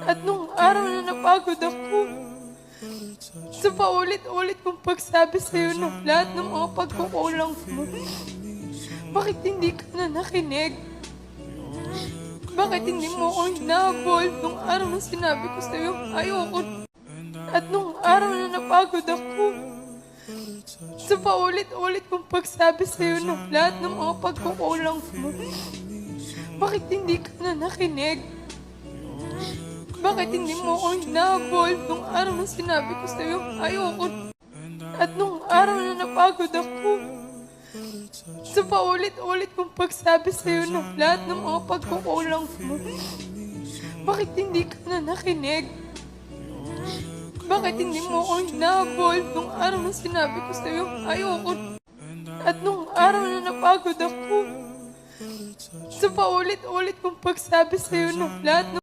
At nung araw na napagod ako sa paulit-ulit kong pagsabi sa'yo ng lahat ng mga pagkukulang mo, bakit hindi ka na nakinig? Bakit hindi mo ako hinabol nung araw na sinabi ko sa'yo ayoko? At nung araw na napagod ako sa paulit-ulit kong pagsabi sa'yo ng lahat ng mga pagkukulang mo, bakit hindi ka na nakinig? Bakit hindi mo ako hinabol nung araw na sinabi ko sa'yo ayoko? At nung araw na napagod ako sa paulit-ulit kong pagsabi sa'yo ng lahat ng mga pagkukulang mo, bakit hindi ka na nakinig? Bakit hindi mo ako hinabol nung araw na sinabi ko sa'yo ayoko? At nung araw na napagod ako sa paulit-ulit kong pagsabi sa'yo ng lahat ng